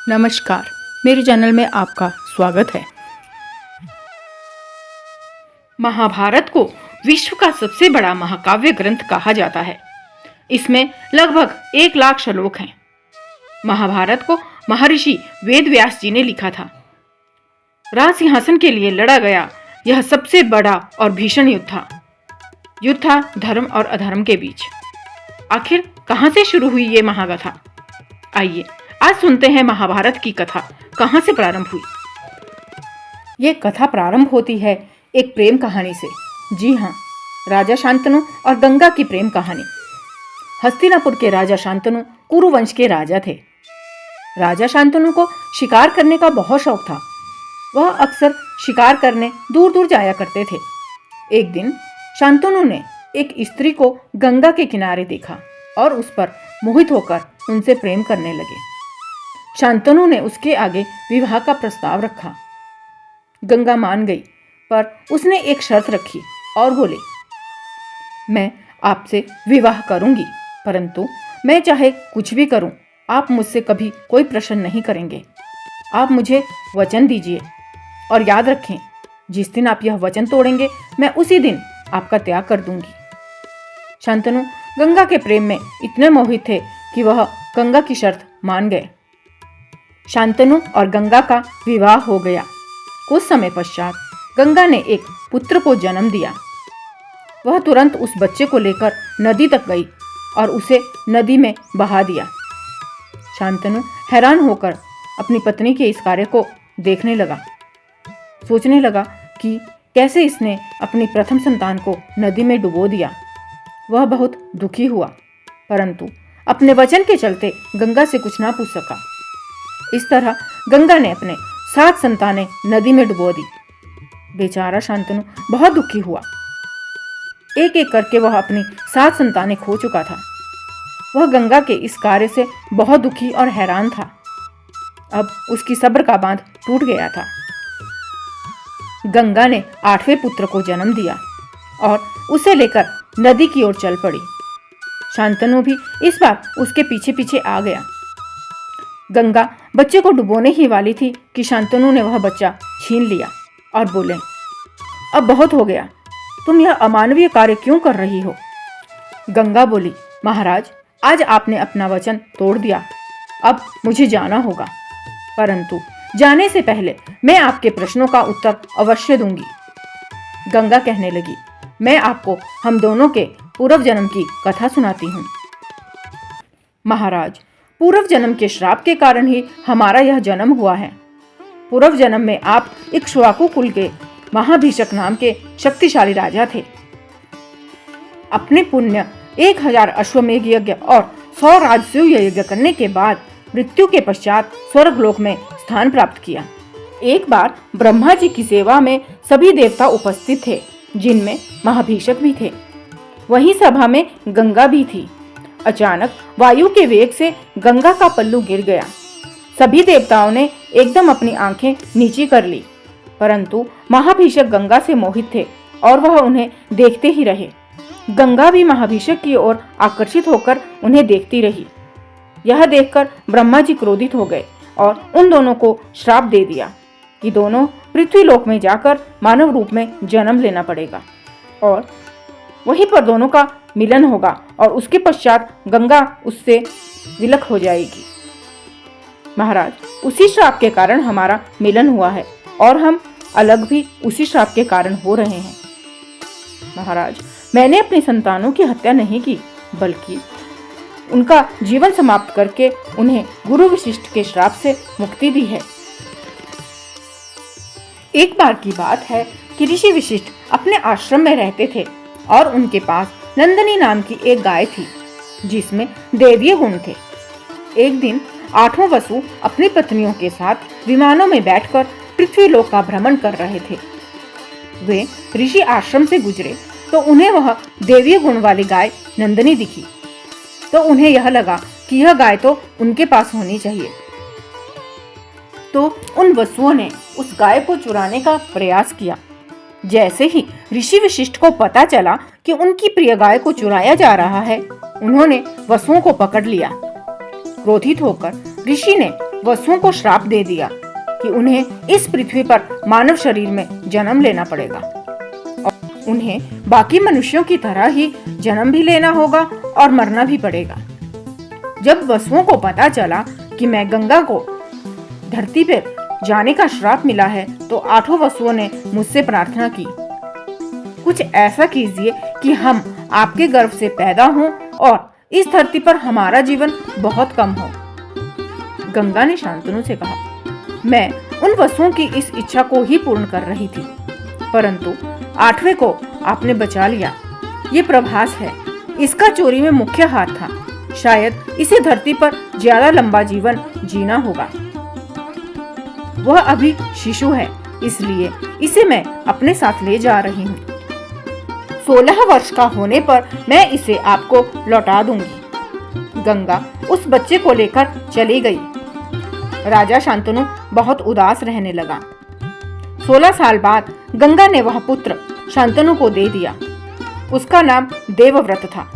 नमस्कार, मेरे चैनल में आपका स्वागत है। महाभारत को विश्व का सबसे बड़ा महाकाव्य ग्रंथ कहा जाता है। इसमें लगभग 1 लाख श्लोक हैं। महाभारत को महर्षि वेद व्यास जी ने लिखा था। राज सिंहासन के लिए लड़ा गया यह सबसे बड़ा और भीषण युद्ध था। युद्ध था धर्म और अधर्म के बीच। आखिर कहां से शुरू हुई ये महागाथा? आइए आज सुनते हैं महाभारत की कथा कहां से प्रारंभ हुई। ये कथा प्रारंभ होती है एक प्रेम कहानी से। जी हाँ, राजा शांतनु और गंगा की प्रेम कहानी। हस्तिनापुर के राजा शांतनु कुरु वंश के राजा थे। राजा शांतनु को शिकार करने का बहुत शौक था। वह अक्सर शिकार करने दूर दूर जाया करते थे। एक दिन शांतनु ने एक स्त्री को गंगा के किनारे देखा और उस पर मोहित होकर उनसे प्रेम करने लगे। शांतनु ने उसके आगे विवाह का प्रस्ताव रखा। गंगा मान गई, पर उसने एक शर्त रखी और बोली, मैं आपसे विवाह करूंगी, परंतु मैं चाहे कुछ भी करूं, आप मुझसे कभी कोई प्रश्न नहीं करेंगे। आप मुझे वचन दीजिए और याद रखें, जिस दिन आप यह वचन तोड़ेंगे, मैं उसी दिन आपका त्याग कर दूंगी। शांतनु गंगा के प्रेम में इतने मोहित थे कि वह गंगा की शर्त मान गए। शांतनु और गंगा का विवाह हो गया। कुछ समय पश्चात गंगा ने एक पुत्र को जन्म दिया। वह तुरंत उस बच्चे को लेकर नदी तक गई और उसे नदी में बहा दिया। शांतनु हैरान होकर अपनी पत्नी के इस कार्य को देखने लगा। सोचने लगा कि कैसे इसने अपनी प्रथम संतान को नदी में डुबो दिया। वह बहुत दुखी हुआ, परंतु अपने वचन के चलते गंगा से कुछ ना पूछ सका। इस तरह गंगा ने अपने 7 संतानें नदी में डुबो दी। बेचारा शांतनु बहुत दुखी हुआ। एक एक करके वह अपनी 7 संतानें खो चुका था। वह गंगा के इस कार्य से बहुत दुखी और हैरान था। अब उसकी सब्र का बांध टूट गया था। गंगा ने 8वें पुत्र को जन्म दिया और उसे लेकर नदी की ओर चल पड़ी। शांतनु भी इस बार उसके पीछे पीछे आ गया। गंगा बच्चे को डुबोने ही वाली थी कि शांतनु ने वह बच्चा छीन लिया और बोले, अब बहुत हो गया, तुम यह अमानवीय कार्य क्यों कर रही हो? गंगा बोली, महाराज, आज आपने अपना वचन तोड़ दिया। अब मुझे जाना होगा, परंतु जाने से पहले मैं आपके प्रश्नों का उत्तर अवश्य दूंगी। गंगा कहने लगी, मैं आपको हम दोनों के पूर्व जन्म की कथा सुनाती हूँ। महाराज, पूर्व जन्म के श्राप के कारण ही हमारा यह जन्म हुआ है। पूर्व जन्म में आप इक्ष्वाकु कुल के महाभीषक नाम के शक्तिशाली राजा थे। अपने पुण्य 1000 अश्वमेध यज्ञ और 100 राजसूय यज्ञ करने के बाद मृत्यु के पश्चात स्वर्गलोक में स्थान प्राप्त किया। एक बार ब्रह्मा जी की सेवा में सभी देवता उपस्थित थे, जिनमें महाभीषक भी थे। वही सभा में गंगा भी थी। अचानक वायु के वेग से गंगा का पल्लू गिर गया। सभी देवताओं ने एकदम अपनी आंखें नीची कर ली, परंतु महाभीषक गंगा से मोहित थे और वह उन्हें देखते ही रहे। गंगा भी महाभीषक की ओर आकर्षित होकर उन्हें देखती रही। यह देखकर ब्रह्मा जी क्रोधित हो गए और उन दोनों को श्राप दे दिया कि दोनों पृथ्वी लोक में जाकर मानव रूप में जन्म लेना पड़ेगा और वहीं पर दोनों का मिलन होगा और उसके पश्चात गंगा उससे विलक हो जाएगी। महाराज, उसी श्राप के कारण हमारा मिलन हुआ है और हम अलग भी उसी श्राप के कारण हो रहे हैं। महाराज, मैंने अपनी संतानों की हत्या नहीं की, बल्कि उनका जीवन समाप्त करके उन्हें गुरु वशिष्ठ के श्राप से मुक्ति दी है। एक बार की बात है कि ऋषि वशिष्ठ अपने आश्रम में रहते थे और उनके पास नंदनी नाम की एक गाय थी, जिसमें दैवीय गुण थे। एक दिन 8वां वसु अपनी पत्नियों के साथ विमानों में बैठकर पृथ्वी लोक का भ्रमण कर रहे थे। वे ऋषि आश्रम से गुजरे तो उन्हें वह दैवीय गुण वाली गाय नंदनी दिखी। तो उन्हें यह लगा कि यह गाय तो उनके पास होनी चाहिए। तो उन वसुओं ने उस गाय को चुराने का प्रयास किया। जैसे ही ऋषि वशिष्ठ को पता चला कि उनकी प्रिय गाय को चुराया जा रहा है, उन्होंने वसुओं को पकड़ लिया। क्रोधित होकर ऋषि ने वसुओं को श्राप दे दिया कि उन्हें इस पृथ्वी पर मानव शरीर में जन्म लेना पड़ेगा और उन्हें बाकी मनुष्यों की तरह ही जन्म भी लेना होगा और मरना भी पड़ेगा। जब वसुओं को पता चला कि मैं गंगा को धरती पर जाने का श्राप मिला है तो 8 वसुओं ने मुझसे प्रार्थना की, कुछ ऐसा कीजिए कि हम आपके गर्भ से पैदा हों और इस धरती पर हमारा जीवन बहुत कम हो। गंगा ने शांतनु से कहा, मैं उन वसुओं की इस इच्छा को ही पूर्ण कर रही थी, परंतु 8वें को आपने बचा लिया। ये प्रभास है, इसका चोरी में मुख्य हाथ था। शायद इसे धरती पर ज्यादा लंबा जीवन जीना होगा। वह अभी शिशु है, इसलिए इसे मैं अपने साथ ले जा रही हूँ। 16 वर्ष का होने पर मैं इसे आपको लौटा दूंगी। गंगा उस बच्चे को लेकर चली गई। राजा शांतनु बहुत उदास रहने लगा। 16 साल बाद गंगा ने वह पुत्र शांतनु को दे दिया। उसका नाम देवव्रत था।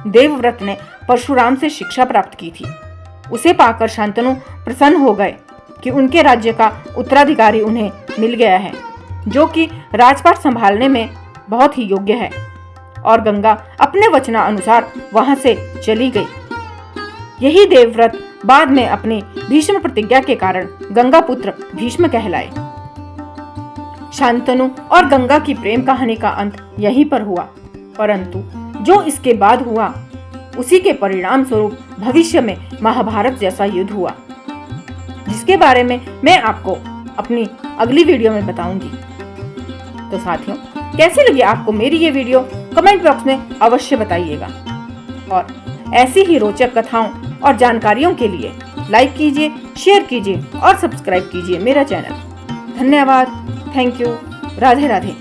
देवव्रत ने परशुराम से शिक्षा प्राप्त की थी। उसे पाकर शांतनु प्रसन्न हो गए कि उनके राज्य का उत्तराधिकारी उन्हें मिल गया है, जो कि राजपाट संभालने में बहुत ही योग्य है। और गंगा अपने वचनानुसार वहां से चली गई। यही देवव्रत बाद में अपनी भीष्म प्रतिज्ञा के कारण गंगा पुत्र भीष्म कहलाए। शांतनु और गंगा की प्रेम कहानी का अंत यहीं पर हुआ, परंतु जो इसके बाद हुआ उसी के परिणाम स्वरूप भविष्य में महाभारत जैसा युद्ध हुआ, जिसके बारे में मैं आपको अपनी अगली वीडियो में बताऊंगी। तो साथियों, कैसी लगी आपको मेरी ये वीडियो कमेंट बॉक्स में अवश्य बताइएगा और ऐसी ही रोचक कथाओं और जानकारियों के लिए लाइक कीजिए, शेयर कीजिए और सब्सक्राइब कीजिए मेरा चैनल। धन्यवाद। Thank you. राधे राधे।